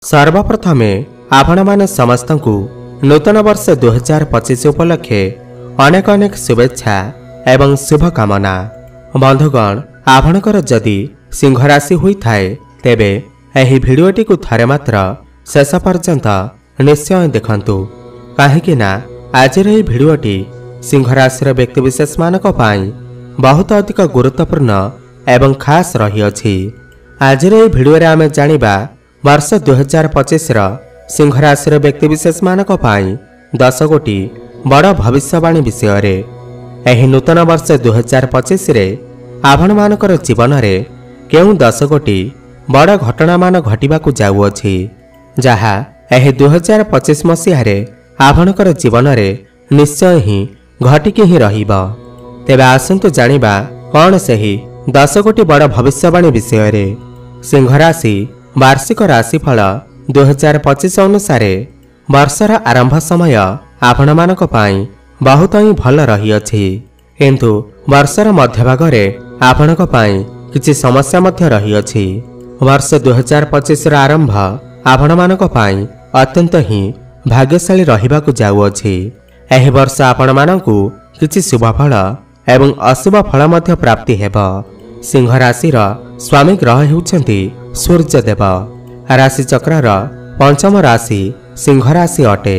सर्वप्रथमे आपण माने समस्तंकु नूतन वर्ष 2025 उपलक्षे अनेक अनेक शुभेच्छा एवं शुभकामना। बंधुगण, आपणकर जदि सिंह राशि होई थाए तेबे एही भिडियोटी को थारे मात्र शेष पर्यंत निश्चय देखंतु, काहेकि ना आजिर एही भिडियोटी सिंह राशि व्यक्तिविशेष मानक पाई बहुत अधिक गुरुत्वपूर्ण एवं खास रही अछि। आजिर एही भिडियो रे आमे जानिबा वर्ष 2025 सिंह राशि व्यक्तिविशेष मानक पाई 10 गोटी बड़ भविष्यवाणी विषय रे। एही नूतन वर्ष 2025 रे आपण मानकर जीवन रे केउ 10 गोटी बड़ घटना मान घटिबाकू जाउअछि, जहा एही 2025 मसीह रे आपणकर जीवन रे निश्चय ही घटिके ही रहिबा। तेबे आसंतु जानिबा कौन सही 10 गोटी बड़ भविष्यवाणी विषय रे। सिंह राशि वार्षिक राशिफल 2025 अनुसार वर्षर आरंभ समय आपण मानक पाई बहुत ही भल रही अछि, किंतु वर्षर मध्यभाग रे आपणक पाई किछि समस्या मध्य रही अछि। वर्ष 2025 रा आरंभ आपण मानक पाई अत्यंत ही भाग्यशाली रहिबाकू जाउअछि। एही वर्ष आपण मानकू किछि शुभ फल एवं अशुभ फल मध्य प्राप्ति हेबा। सिंह राशिर स्वामी ग्रह हेउछन्ति सूर्यदेव। राशि चक्रर पंचम राशि सिंह राशि अटे।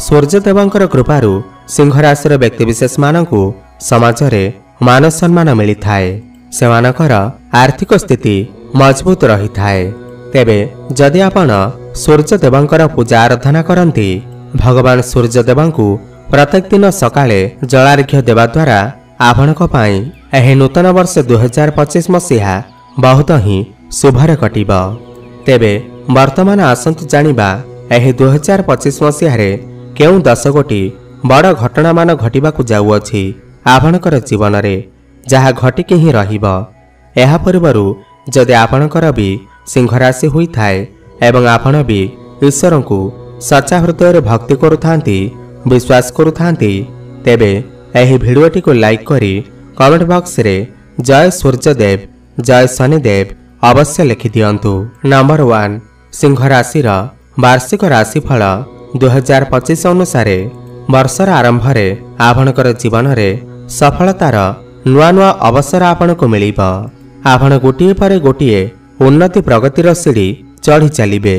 सूर्यदेवंकर कृपारु सिंह राशिर व्यक्तिविशेष मानकू समाज रे मान सम्मान मिली थाए, सेमानकर आर्थिक स्थिति मजबूत रही थाए। तेबे जदि आपण सूर्यदेवंकर पूजा आराधना करंती, भगवान सूर्यदेवंकू प्रत्येक दिन सकाळे जलार्घ्य देवा द्वारा आपणक पाई एही नूतन वर्ष 2025 मसीहा बहुत ही शुभरे कटिबा। तेबे वर्तमान आसंतु जानिबा एही 2025 मसीहा रे केउ 10 गोटी बड़ घटना मान घटिबाकू जाउअछि आपणकर जीवन रे, जहा घटिके ही रहिबा। एहा परिवारु जदि आपणकर भी सिंह राशि होई थाए एवं आपण भी ईश्वरंकू सच्चा हृदय रे भक्ति करुथांती, विश्वास करुथांती, तेबे एही भिडियोटी को लाइक करी कमेंट बॉक्स रे जय सूर्यदेव जय शनिदेव अवश्य लिखि दियंतु। नंबर 1, सिंह राशि वार्षिक राशिफल 2025 अनुसार वर्षर आरंभ रे आपणकर जीवन रे सफलतार नुआ नुआ अवसर आपणको मिलिबा। आपण गोटिए पर गोटिए उन्नति प्रगतिर सीढ़ी चढ़ी चलिबे।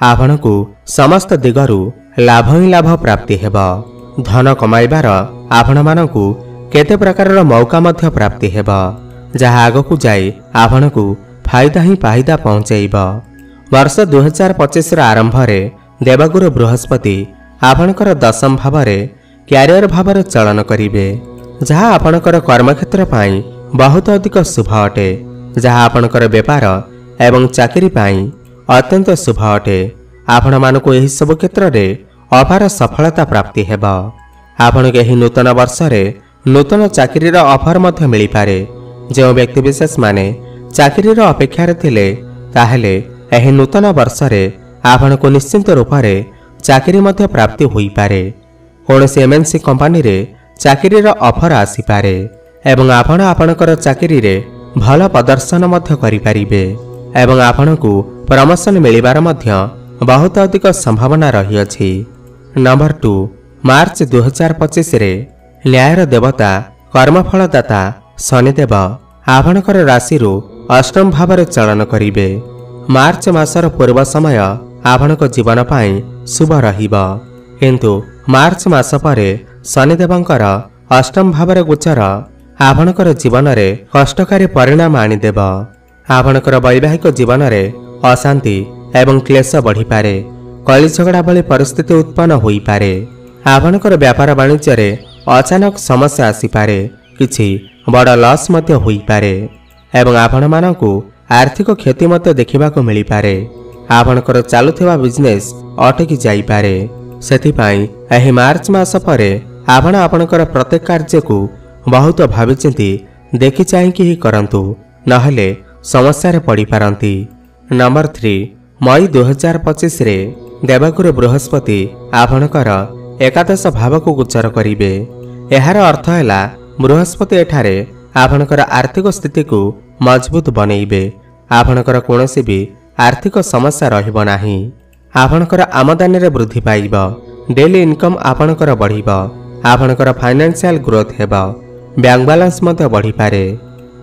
आपणको समस्त दिगरु लाभ ही लाभ प्राप्ति हेबा। धन कमाइबार आपण मानकू केते प्रकारर मौका मध्य प्राप्ति हेबा, जहा आगकू जाई आपणकू फायदा ही फायदा पहुंचाइबा। वर्ष 2025 आरंभ रे देवगुरु बृहस्पति आपणकर दशम भाव रे क्यारियर भाव रे चलन करिवे, जहा आपणकर कर्मक्षेत्र पाई बहुत अधिक शुभ अटे, जहा आपणकर व्यापार एवं चाकरी पाई अत्यंत शुभ अटे। आपण मानकू एही सब क्षेत्र रे अपार सफलता प्राप्ति हेबा। आपण के एही नूतन वर्ष रे नूतन चाकरी रा ऑफर मध्य मिली पारे। जो व्यक्ति विशेष माने चाकरी रा अपेक्षा रे थिले, ताहेले एही नूतन वर्ष रे आपण को निश्चित रूप रे चाकरी मध्य प्राप्ति होई पारे। कोनोसी एमएनसी कंपनी रे चाकरी रा ऑफर आसी पारे एवं आपण आपणकर चाकरी रे भल प्रदर्शन मध्य करि परिबे एवं आपण को प्रमोशन मिलिबार मध्य बहुत अधिक संभावना रही अछि। नंबर 2, मार्च 2025 रे न्यायर देवता कर्मफलदाता शनिदेव आपणकर राशि अष्टम भाव रे चलन करिवे। मार्च मासर पूर्व समय आपणक जीवन पाई शुभ रहिबा, किंतु मार्च मास परे शनिदेवंकर अष्टम भाव रे गोचर आपणकर जीवन रे कष्टकारी परिणाम आनिदेव। आपणकर वैवाहिक जीवन रे अशांति एवं क्लेश बढ़ी पारे, कली झगड़ा भली परिस्थिति उत्पन्न होई पारे। आपणकर व्यापार वाणिज्य रे अचानक समस्या आसी पारे, किछि बड़ लॉस मध्य होई पारे एवं आपण मानकू आर्थिक क्षति मध्य देखिबाकू मिली पारे। आपणकर चालुथिबा बिजनेस अटकी जाई पारे। सेथिपाई एही मार्च मास परे आपण आपणकर प्रत्येक कार्य को बहुत भाबिचिंती देखि चाहिकी ही करंतु, नहले समस्या रे पड़ी पारंती। नंबर 3, मई 2025 रे देवगुरु बृहस्पति आपणकर एकादश भाव को गोचर करिवे। एहार अर्थ हैला बृहस्पति एठारे आपणकर आर्थिक स्थिति को मजबूत बनैबे। आपणकर कोनोसी भी आर्थिक समस्या रहिबो नाही। आपणकर आमदानी रे वृद्धि पाइब। डेली इनकम आपणकर बढ़िब। आपणकर फाइनेंशियल ग्रोथ हेबा। बैंक बैलेंस मध्य बढ़ी पारे।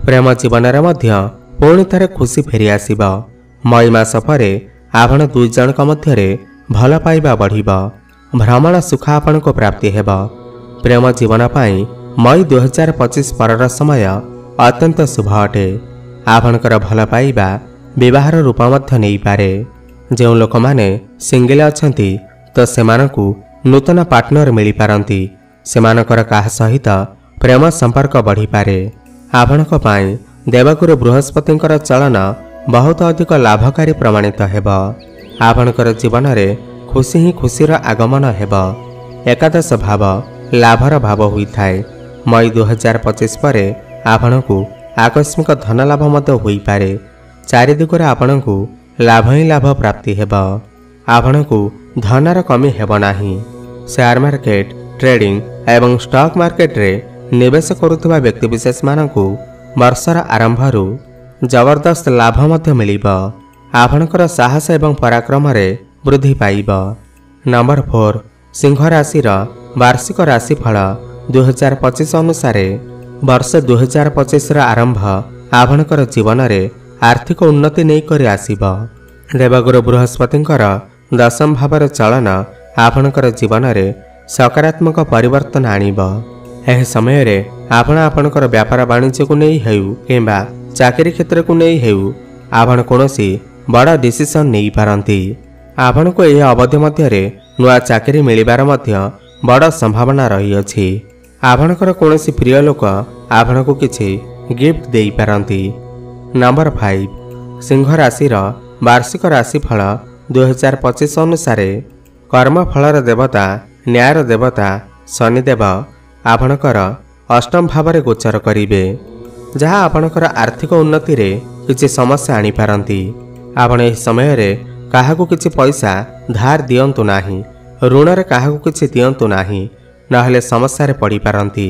प्रेम जीवन रे मध्य पुणी थरे खुशी फेरी आसीब। मई मास परे आपण दुई जनक मध्यरे भल पाइबा बढ़िब। भ्रमण सुख आपण को प्राप्ति हेब। प्रेम जीवन पाई मई 2025 परर समय अत्यंत शुभ अटे। आपणकर भल पाइबा विवाहर रूप मध्य नहीं पारे। जो लोक माने सिंगल अछंती तो सेमानकु नूतन पार्टनर मिली पारंती। सेमानकर काहा सहित प्रेम संपर्क बढ़ी पारे। आपणक पाई देवगुरु बृहस्पतिंकर चलन बहुत अधिक लाभकारी प्रमाणित हेब। आपणकर जीवन रे खुशी ही खुशीर आगमन हेब। एकादश भाव लाभर भाव होइथाय। मई 2025 परे आपणकु आकस्मिक धन लाभ मध्य होई पारे। चारि दिगरे आपणकु लाभ ही लाभ प्राप्ति हेब। आपणकु धनर कमी हेब नाही। शेयर मार्केट ट्रेडिंग एवं स्टॉक मार्केट रे निवेश करुवा व्यक्तिविशेष मानकु वर्षर आरंभरू जबरदस्त लाभ मध्य मिलिब। आपणकर साहस एवं पराक्रम रे वृद्धि पाइब। नंबर 4 सिंह राशि वार्षिक राशिफल 2025 अनुसार वर्ष 2025 आरंभ आपणकर जीवन रे आर्थिक उन्नति नहीं करी आसीब। देवगुरु बृहस्पतिंकर दशम भावर चलन आपणकर जीवन रे सकारात्मक परिवर्तन आनिब। एह समय रे आपण आपणकर व्यापार वाणिज्य को नहीं हेउ किंबा चाकरी क्षेत्र को नहीं हेउ आपण कोनोसी बड़ा डिसीजन नहीं पारंती। आपण को यह अवधि मध्य रे नुआ चाकरी मिलिबार मध्य बड़ा संभावना रही अछि। आपणकर कोनोसी प्रिय लोक आपण को किछि गिफ्ट देई पारंती। नंबर 5 सिंह राशि वार्षिक राशिफल 2025 अनुसार कर्म फलर देवता न्यायर देवता शनिदेव आपणकर अष्टम भाव गोचर करिवे। जहाँ आपणकर आर्थिक उन्नति रे किछि समस्या आनी पारंती। आपण एही समय रे काहाकु किछि पैसा धार दियंतु नाही। ऋण रे काहाकु किछि दियंतु नाही नहले समस्या रे पड़ी पारंती।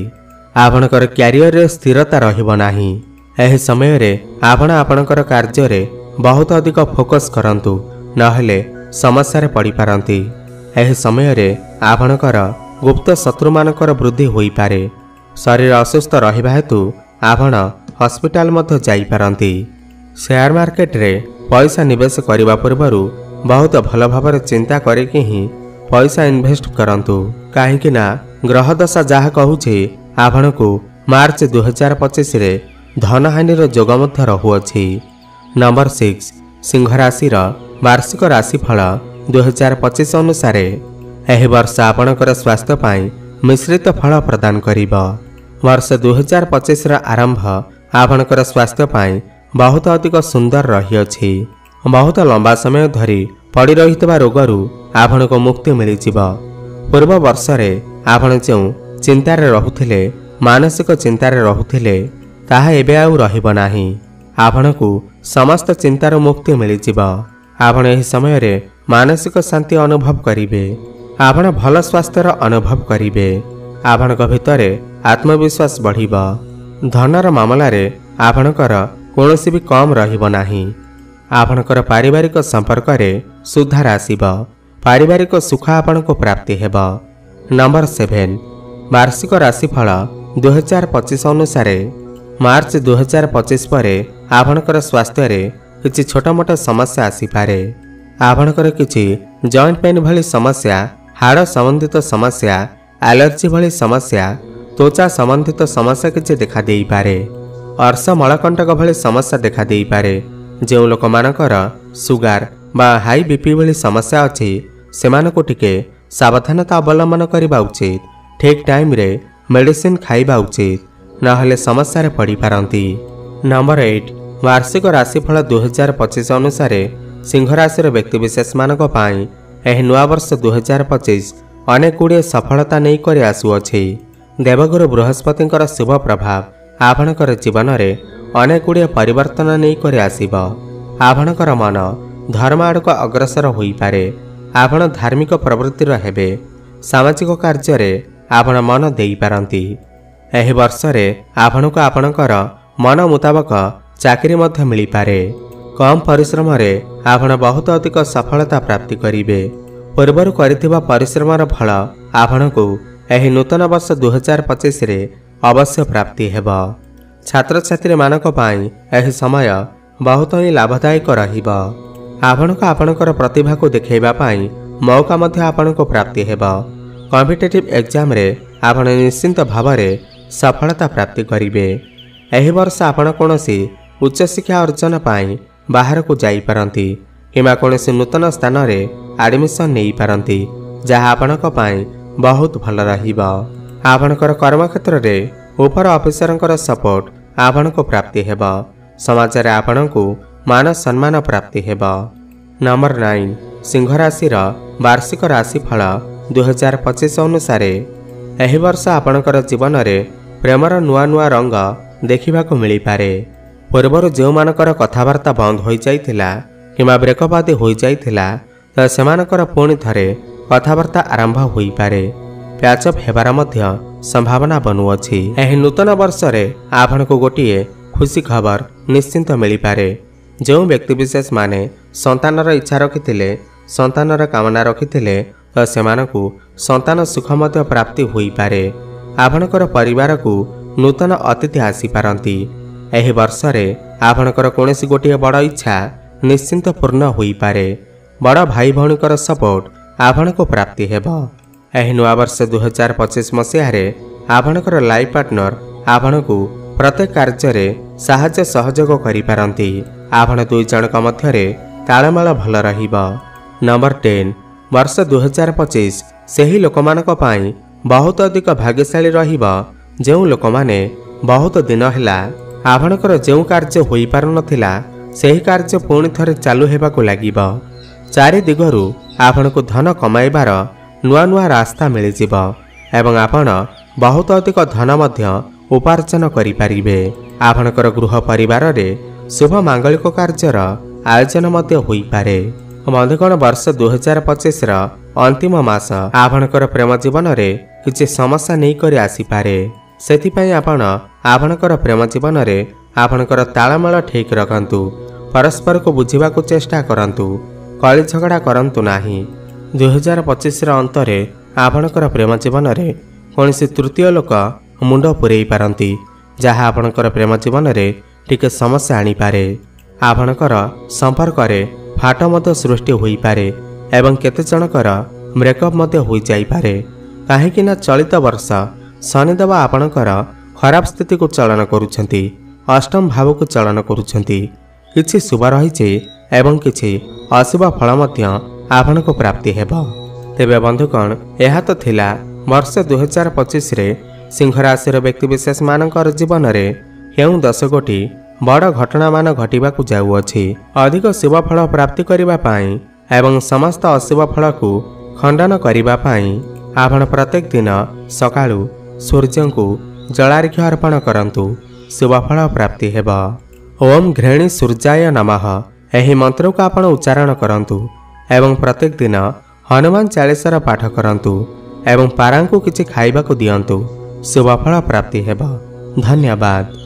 आपणकर क्यारियर रे स्थिरता रहिबो नाही। एही समय रे आपण आपणकर कार्य रे बहुत अधिक फोकस करंतु नहले समस्या रे पड़ी पारंती। एही समय रे आपणकर गुप्त शत्रु मानकर वृद्धि होई पारे। शरीर असुस्थ रहिबा हेतु आपण हॉस्पिटल मध्य जाई पारंती। शेयर मार्केट रे पैसा निवेश करिबा पूर्वरु बहुत भल भाବରେ चिंता करिकि ही पैसा इन्वेस्ट करंतु। काहेकि ना ग्रह दशा जहा कहूछि आपणकु मार्च 2025 रे धन हानिर जोग मध्य रहुअछि। नंबर 6 सिंह राशि वार्षिक राशिफल 2025 अनुसार एही वर्ष आपणकर स्वास्थ्य पाई मिश्रित फल प्रदान करिब। वर्ष 2025 आरंभ आपणकर स्वास्थ्य पाई बहुत अधिक सुंदर रही अछि। बहुत लंबा समय धरी पड़ी रहितबा रोगरू आपण को मुक्ति मिली जिवो। पूर्व वर्ष रे आपण जो चिंतार रहुथिले मानसिक चिंतार रहुथिले ताहा एबे आउ रहिब नाही। आपण को समस्त चिंतार मुक्ति मिली जिवो। आपण एही समय रे मानसिक शांति अनुभव करिवे। आपण भल स्वास्थ्यर अनुभव करिवे। आपण को भितरे आत्मविश्वास बढ़िब। धनर मामला रे आपणकर कोनोसी भी कम रहिब नाही। आपणकर पारिवारिक संपर्क रे सुधार आसीब। पारिवारिक सुख आपण को प्राप्ति हेब। नंबर 7 वार्षिक राशिफल 2025 अनुसार मार्च 2025 परे आपणकर स्वास्थ्य रे किछि छोटा मोटा समस्या आसी पारे। आपणकर किछि जॉइंट पेन भली समस्या, हाड़ संबंधित समस्या, एलर्जी भली समस्या, त्वचा संबंधित समस्या किछि देखा देई पारे। अर्श मलकंटक भली समस्या देखा देई पारे। जो लोक मानकर सुगार बा हाई बीपी भली समस्या अछि सेमानको टिके सावधानता अवलंबन करबा उचित। ठीक टाइम रे मेडिसिन खाइबा उचित नहले समस्या रे पड़ी पारंती। नंबर 8 वार्षिक राशिफल 2025 अनुसार सिंह राशि व्यक्तिविशेष मानक पाई एही नुआ वर्ष 2025 अनेक गुड़िए सफलता नहीं कर आसुअछि। देवगुरु बृहस्पतिंकर शुभ प्रभाव आपणकर जीवन रे अनेक गुड़िए परिवर्तन नहीं कर आसिब। आपणकर मन धर्म आड़क अग्रसर होई पारे। आपण धार्मिक प्रवृत्तिर हेबे। सामाजिक कार्य रे आपण मन देई पारंती। एही वर्ष रे आपणको आपणकर मन मुताबक चाकरी मध्य मिली पारे। कम परिश्रम आपण बहुत अधिक सफलता प्राप्ति करेंगे। पूर्वर कर परिश्रमर फल आपण को यह नूतन वर्ष 2025 रे अवश्य प्राप्ति हेब। छात्र छात्री मानक पाई यह समय बहुत ही लाभदायक रहिब। आपणकर प्रतिभा को देखैबा पाई मौका मध्य आपण को प्राप्ति हेब। कॉम्पिटिटिव एग्जाम रे आपण निश्चिंत भाव सफलता प्राप्ति करेंगे। यह वर्ष आपण कोनोसी उच्च शिक्षा अर्जन पाई बाहर को जाई पारंती किंबा कोनोसी नूतन स्थान रे एडमिशन नहीं पारंती, जहाँ आपणक पाई बहुत भल रहिबा। आपणकर कर्म क्षेत्र रे ऊपर ऑफिसरंकर सपोर्ट आपण को प्राप्ति हेब। समाज रे आपण को मान सम्मान प्राप्ति हेब। नंबर 9 सिंह राशि वार्षिक राशिफल 2025 अनुसार एहि वर्ष आपणकर जीवन रे प्रेमर नुआ नुआ रंग देखा मिल पारे। पूर्वर जो मानकर कथबार्ता बंद हो जाइथिला किंबा ब्रेकअप आदि हो जाइथिला तो सेमानकर पुणी थरे कथबार्ता आरंभ हो पारे। प्याचअप हेबार मध्य संभावना बनुअछि। एहि नूतन वर्ष रे आपण को गोटिए खुशी खबर निश्चिंत मिल पारे। जो व्यक्ति विशेष माने संतानर इच्छा रखिथिले, संतानर कामना रखिथिले तो सेमानकु संतान सुख मध्य प्राप्ति होई पारे। आपणकर परिवार को नूतन अतिथि आसी पारंती। एहि वर्ष रे आपणकर कोनोसी गोटिए बड़ इच्छा निश्चिंत पूर्ण होई पारे। बड़ भाई भौणीकर सपोर्ट आपण को प्राप्ति हेब। एहि नुआ वर्ष 2025 मसीह रे आपणकर लाइफ पार्टनर आपण को प्रत्येक कार्य रे साहाय्य सहयोग करि पारंती। आपण दुई जनक मध्य रे तालमेल भल रहिब। नंबर 10 वर्ष 2025 सेही लोकमानक पाई बहुत अधिक भाग्यशाली रहिब। जो लोक माने बहुत दिन हैला आपणकर जो कार्य होई पारु नथिला सेही कार्य पुणी थरे चालू हेबाकु लागिब। चारि दिगरु आपण को धन कमाइबार नुआ नुआ रास्ता मिल जिब एवं आपण बहुत अधिक धन मध्य उपार्जन करि पारिबे। आपणकर गृह परिवार रे शुभ मांगलिक कार्यर आयोजन मध्य होई पारे। बंधुगण वर्ष 2025 अंतिम मास आपणकर प्रेम जीवन रे किछि समस्या नहीं करि आसी पारे। सेथिपई आपणकर प्रेम जीवन रे आपणकर तालमेल ठीक रखंतु। परस्पर को बुझिबा को चेष्टा करंतु, कଳି झगड़ा करंतु नाही। 2025 अंतरे आपणकर प्रेम जीवन रे कोनोसी तृतीय लोक मुंड पुरेई पारंती, जहाँ आपणकर प्रेम जीवन रे टिके समस्या आनी पारे। आपणकर संपर्क रे फाट मध्य सृष्टि होई पारे एवं केते जनकर ब्रेकअप मध्य होई जाई पारे। काहेकि ना चलित वर्ष शनिदेव आपणकर खराब स्थिति को चलन करुछंती, अष्टम भाव को चलन करुछंती। किछि शुभ रहिछि एवं किछि अशुभ फल मध्य आपण को प्राप्ति हेब। तेबे बंधुगण यह तो थिला वर्ष 2025 रे सिंह राशि व्यक्ति विशेष मानकर जीवन रे केउं 10 गोटी बड़ घटना मान घटिबाकु जाउअछि। अधिक शुभ फल प्राप्ति करिबा पाई एवं समस्त अशुभ फल को खंडन करिबा पाई आपण प्रत्येक दिन सकाळु सूर्य को जलार्घ्य अर्पण करंतु, शुभ फल प्राप्ति हेब। ओम घृणी सूर्याय नमः एही मंत्र को आपण उच्चारण करंतु एवं प्रत्येक दिन हनुमान चालीसार पाठ करंतु एवं पारांकु किछि खाइबाकु दियंतु, शुभ फल प्राप्ति हेब। धन्यवाद।